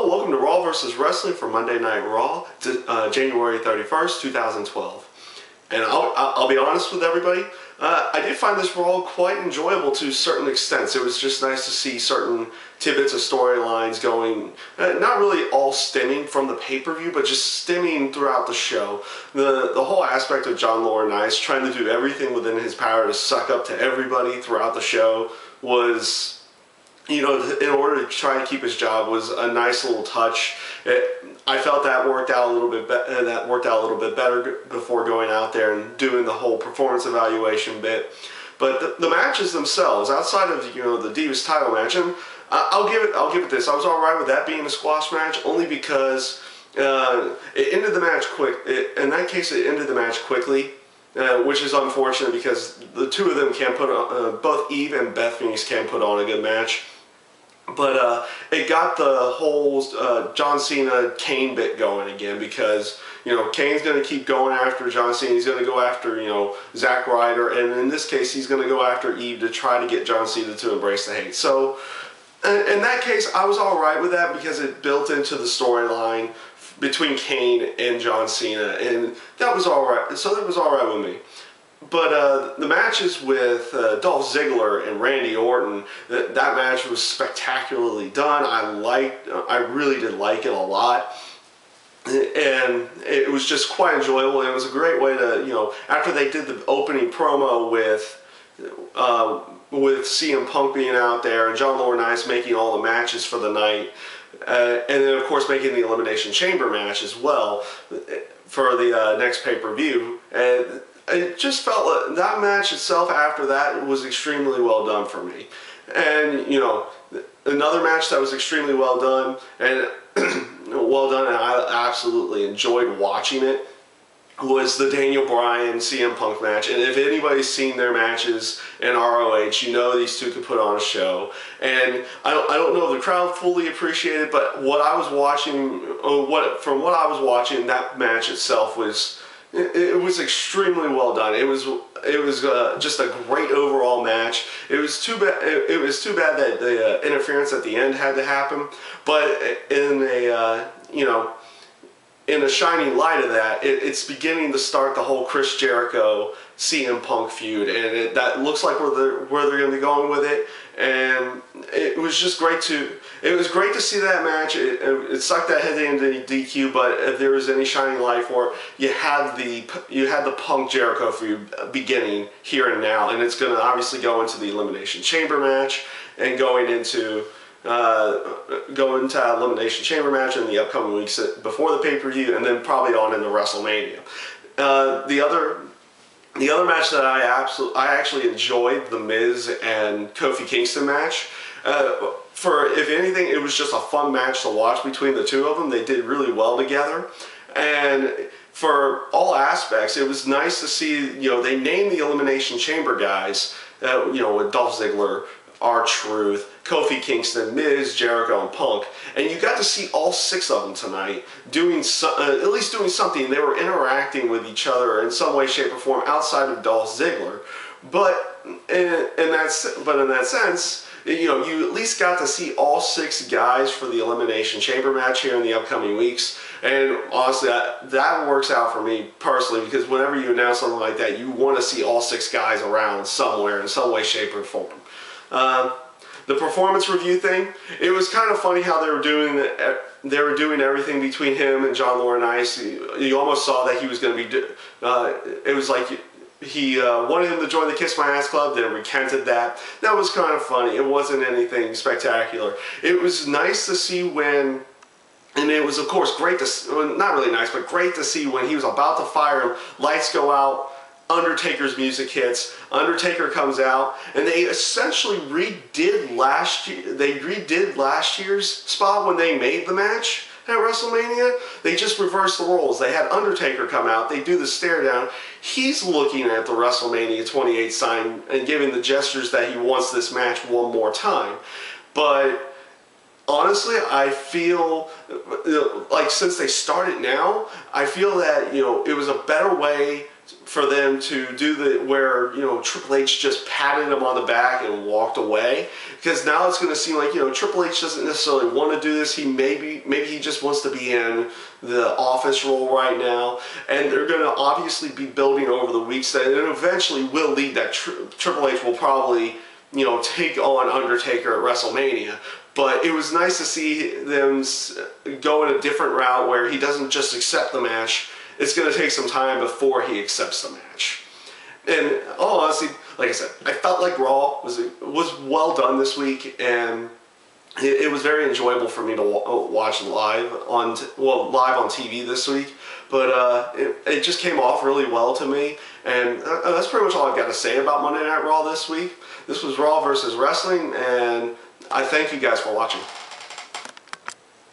Hello, welcome to Raw vs. Wrestling for Monday Night Raw, January 31st, 2012. And I'll be honest with everybody, I did find this Raw quite enjoyable to certain extents. It was just nice to see certain tidbits of storylines going, not really all stemming from the pay-per-view, but just stemming throughout the show. The whole aspect of John Laurinaitis trying to do everything within his power to suck up to everybody throughout the show was, you know, in order to try to keep his job, was a nice little touch. I felt that worked out a little bit. That worked out a little bit better before going out there and doing the whole performance evaluation bit. But the matches themselves, outside of the Divas title match, and I'll give it this. I was all right with that being a squash match, only because it ended the match quick. In that case, it ended the match quickly. Which is unfortunate because the two of them can put on, both Eve and Beth Phoenix can put on a good match. But it got the whole John Cena Kane bit going again, because Kane's going to keep going after John Cena. He's going to go after Zack Ryder, and in this case he's going to go after Eve to try to get John Cena to embrace the hate. So in that case I was all right with that because it built into the storyline between Kane and John Cena, and that was all right. So that was all right with me. But the matches with Dolph Ziggler and Randy Orton, that match was spectacularly done. I really did like it a lot, and it was just quite enjoyable. And it was a great way to, after they did the opening promo with CM Punk being out there and John Laurinaitis making all the matches for the night. And then, of course, making the Elimination Chamber match as well for the next pay-per-view. And it just felt like that match itself after that was extremely well done for me. And, another match that was extremely well done, and and I absolutely enjoyed watching it, was the Daniel Bryan CM Punk match. And if anybody's seen their matches in ROH, these two could put on a show. And I don't know if the crowd fully appreciated, but what I was watching, from what I was watching, that match itself was, it was extremely well done. It was just a great overall match. It was too bad. It was too bad that the interference at the end had to happen. But in a shining light of that, it's beginning to start the whole Chris Jericho CM Punk feud, and that looks like where they're going to be going with it. And it was just great to see that match. It sucked that head into DQ, but if there was any shining light for it, you had the Punk Jericho feud beginning here and now, and it's going to obviously go into the Elimination Chamber match and going into Elimination Chamber match in the upcoming weeks before the pay-per-view, and then probably on into WrestleMania. The other match that I actually enjoyed, the Miz and Kofi Kingston match. If anything, it was just a fun match to watch between the two of them. They did really well together, and for all aspects, it was nice to see. They named the Elimination Chamber guys. With Dolph Ziggler, R-Truth, Kofi Kingston, Miz, Jericho, and Punk, and you got to see all six of them tonight at least doing something. They were interacting with each other in some way, shape, or form outside of Dolph Ziggler. But in that sense, you at least got to see all six guys for the Elimination Chamber match here in the upcoming weeks. And honestly, that works out for me personally, because whenever you announce something like that, you want to see all six guys around somewhere in some way, shape, or form. The performance review thing, it was kind of funny how they were doing everything between him and John Laurinaitis. You almost saw that he was going to be, it was like he wanted him to join the Kiss My Ass Club, then recanted that. That was kind of funny. It wasn't anything spectacular. It was nice to see when, and it was of course great to, well, not really nice, but great to see when he was about to fire him, lights go out, Undertaker's music hits, Undertaker comes out, and they essentially redid last year's spot when they made the match at WrestleMania. They just reversed the roles. They had Undertaker come out, they do the stare down, he's looking at the WrestleMania 28 sign and giving the gestures that he wants this match one more time. But honestly, I feel like since they started now, I feel that it was a better way for them to do where, you know, Triple H just patted him on the back and walked away, because now it's going to seem like, you know, Triple H doesn't necessarily want to do this. He maybe he just wants to be in the office role right now, and they're going to obviously be building over the weeks that it eventually will lead that Triple H will probably, you know, take on Undertaker at WrestleMania. But it was nice to see them go in a different route where he doesn't just accept the match. It's going to take some time before he accepts the match. And all honestly, like I said, I felt like Raw was well done this week, and it was very enjoyable for me to watch live on TV this week. But it just came off really well to me, and that's pretty much all I've got to say about Monday Night Raw this week. This was Raw versus Wrestling, and I thank you guys for watching.